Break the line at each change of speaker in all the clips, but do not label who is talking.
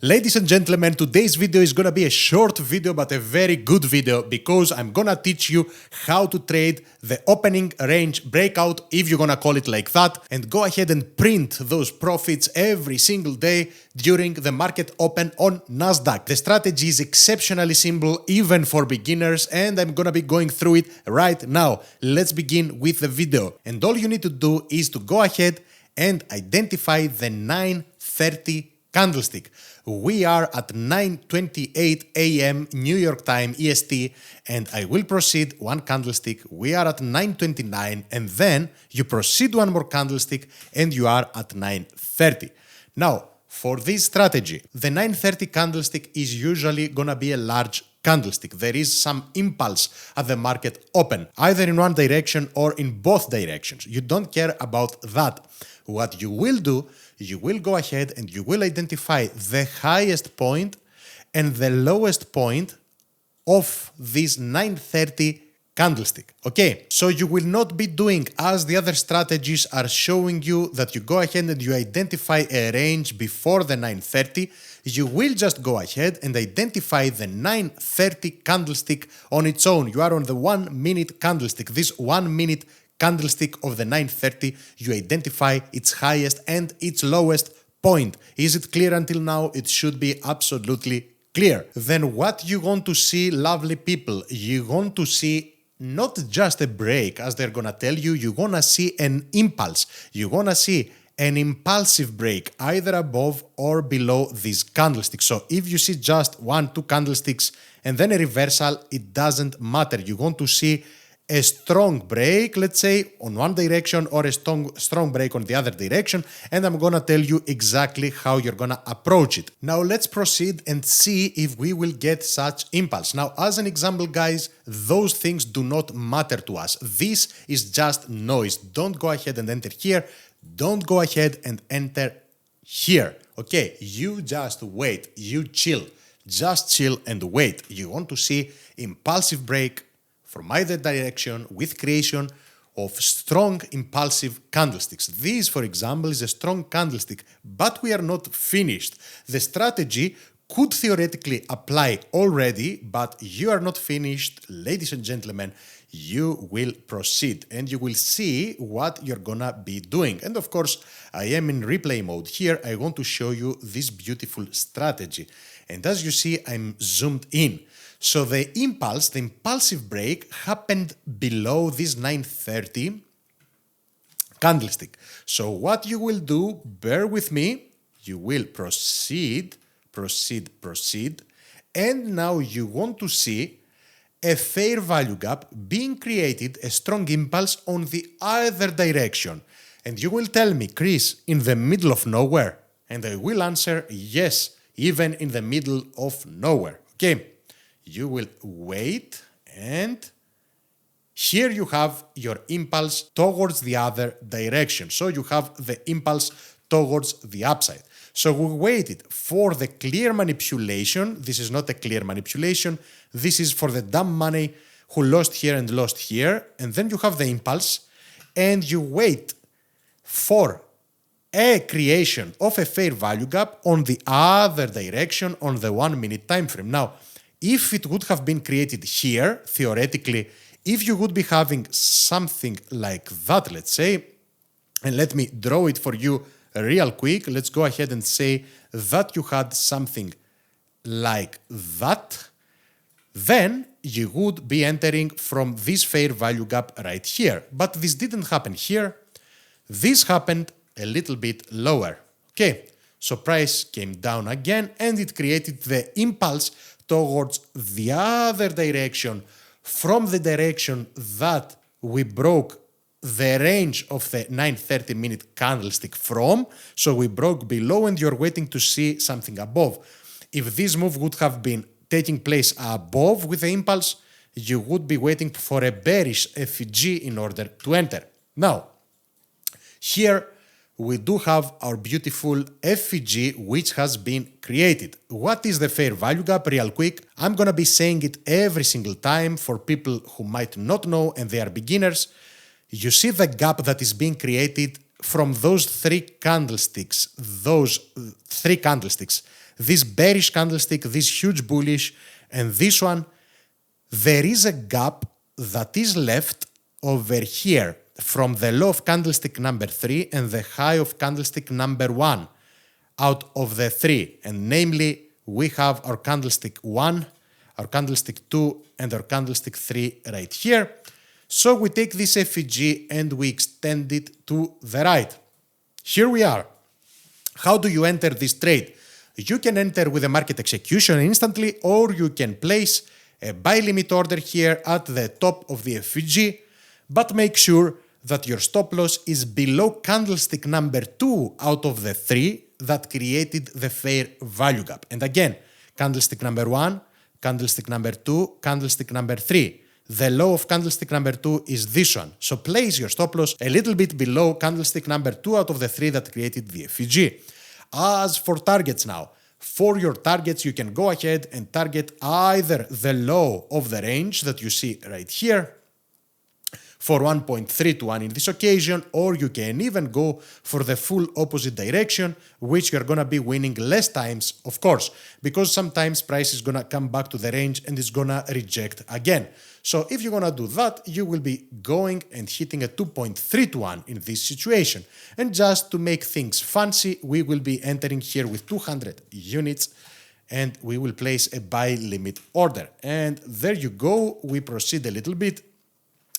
Ladies and gentlemen, today's video is gonna be a short video but a very good video because I'm gonna teach you how to trade the opening range breakout, if you're gonna call it like that, and go ahead and print those profits every single day during the market open on Nasdaq. The strategy is exceptionally simple even for beginners and I'm gonna be going through it right now. Let's begin with the video. And all you need to do is to go ahead and identify the 9:30 candlestick. We are at 9:28 a.m. New York time EST and I will proceed one candlestick. We are at 9:29 and then you proceed one more candlestick and you are at 9:30. Now, for this strategy, the 9:30 candlestick is usually gonna be a large candlestick. There is some impulse at the market open, either in one direction or in both directions. You don't care about that. What you will do, you will go ahead and you will identify the highest point and the lowest point of this 9:30 candlestick. Okay, so you will not be doing as the other strategies are showing you that you go ahead and you identify a range before the 9:30. You will just go ahead and identify the 9:30 candlestick on its own. You are on the 1 minute candlestick. This 1 minute candlestick of the 9:30, you identify its highest and its lowest point. Is it clear until now? It should be absolutely clear. Then what you want to see, lovely people, you want to see not just a break, as they're gonna tell you, you're gonna see an impulse. You're gonna see an impulsive break either above or below this candlestick. So if you see just 1-2 candlesticks and then a reversal, it doesn't matter. You want to see a strong break, let's say, on one direction or a strong break on the other direction, and I'm gonna tell you exactly how you're gonna approach it. Now let's proceed and see if we will get such impulse. Now, as an example, guys, those things do not matter to us. This is just noise. Don't go ahead and enter here. Don't go ahead and enter here. Okay, you just wait, you chill. Just chill and wait. You want to see impulsive break from either direction with creation of strong impulsive candlesticks. This, for example, is a strong candlestick, but we are not finished. The strategy could theoretically apply already, but you are not finished, ladies and gentlemen. You will proceed and you will see what you're gonna be doing. And of course, I am in replay mode here. I want to show you this beautiful strategy. And as you see, I'm zoomed in. So the impulsive break happened below this 9:30 candlestick. So what you will do, bear with me, you will proceed, and now you want to see a fair value gap being created, a strong impulse on the other direction. And you will tell me, Chris, in the middle of nowhere? And I will answer, yes, even in the middle of nowhere. Okay. You will wait and here you have your impulse towards the other direction. So you have the impulse towards the upside. So we waited for the clear manipulation. This is not a clear manipulation. This is for the dumb money who lost here and lost here. And then you have the impulse and you wait for a creation of a fair value gap on the other direction on the 1 minute time frame. Now, if it would have been created here, theoretically, if you would be having something like that, let's say, and let me draw it for you real quick, let's go ahead and say that you had something like that, then you would be entering from this fair value gap right here. But this didn't happen here. This happened a little bit lower. Okay, so price came down again and it created the impulse towards the other direction from the direction that we broke the range of the 9:30 minute candlestick from. So we broke below and you're waiting to see something above. If this move would have been taking place above with the impulse, you would be waiting for a bearish FG in order to enter. Now, here we do have our beautiful FVG which has been created. What is the fair value gap? Real quick, I'm gonna be saying it every single time for people who might not know and they are beginners. You see the gap that is being created from those three candlesticks, this bearish candlestick, this huge bullish, and this one, there is a gap that is left over here from the low of candlestick number 3 and the high of candlestick number 1 out of the 3. And namely, we have our candlestick 1, our candlestick 2, and our candlestick 3 right here. So we take this FEG and we extend it to the right. Here we are. How do you enter this trade? You can enter with a market execution instantly, or you can place a buy limit order here at the top of the FEG, but make sure that your stop loss is below candlestick number 2 out of the 3 that created the fair value gap. And again, candlestick number 1, candlestick number 2, candlestick number 3. The low of candlestick number 2 is this one. So place your stop loss a little bit below candlestick number 2 out of the 3 that created the FEG. As for targets now, for your targets, you can go ahead and target either the low of the range that you see right here for 1.3 to 1 in this occasion, or you can even go for the full opposite direction, which you're going to be winning less times, of course, because sometimes price is going to come back to the range and it's going to reject again. So if you're going to do that, you will be going and hitting a 2.3 to 1 in this situation. And just to make things fancy, we will be entering here with 200 units and we will place a buy limit order. And there you go, we proceed a little bit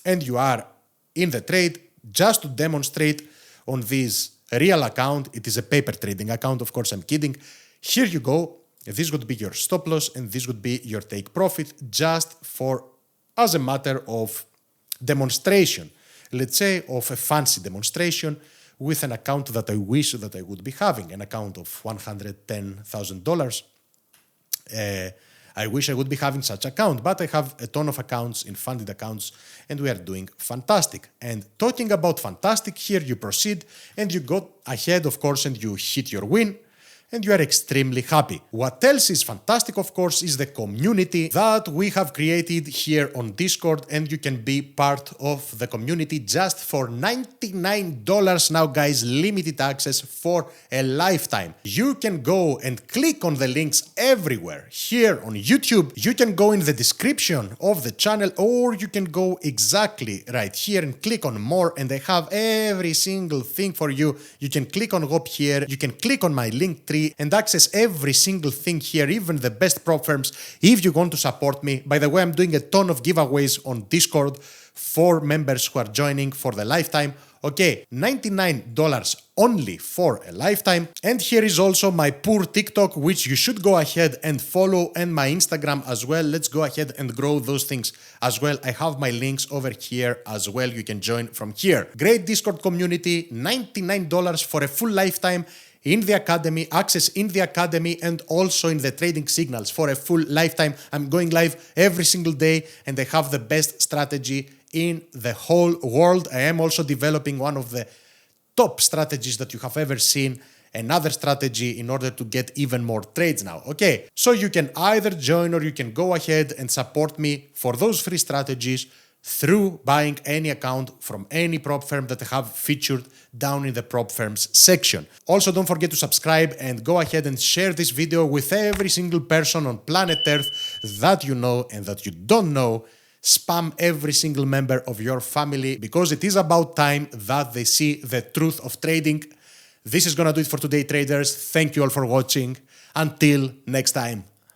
and you are in the trade. Just to demonstrate on this real account, it is a paper trading account, of course I'm kidding. Here you go, this would be your stop loss and this would be your take profit, just for as a matter of demonstration, let's say of a fancy demonstration with an account that I wish that I would be having, an account of $110,000. I wish I would be having such account, but I have a ton of accounts in funded accounts and we are doing fantastic. And talking about fantastic, here you proceed and you go ahead, of course, and you hit your win. And you are extremely happy. What else is fantastic, of course, is the community that we have created here on Discord, and you can be part of the community just for $99 now, guys, limited access for a lifetime. You can go and click on the links everywhere. Here on YouTube, you can go in the description of the channel, or you can go exactly right here and click on more, and I have every single thing for you. You can click on go up here, you can click on my link tree and access every single thing here, even the best prop firms, if you want to support me. By the way, I'm doing a ton of giveaways on Discord for members who are joining for the lifetime. Okay, $99 only for a lifetime. And here is also my poor TikTok, which you should go ahead and follow, and my Instagram as well. Let's go ahead and grow those things as well. I have my links over here as well. You can join from here. Great Discord community, $99 for a full lifetime in the academy, access in the academy, and also in the trading signals for a full lifetime. I'm going live every single day and I have the best strategy in the whole world. I am also developing one of the top strategies that you have ever seen, another strategy in order to get even more trades now. Okay, so you can either join or you can go ahead and support me for those free strategies through buying any account from any prop firm that I have featured down in the prop firms section. Also, don't forget to subscribe and go ahead and share this video with every single person on planet Earth that you know and that you don't know. Spam every single member of your family, because it is about time that they see the truth of trading. This is gonna do it for today, traders. Thank you all for watching. Until next time.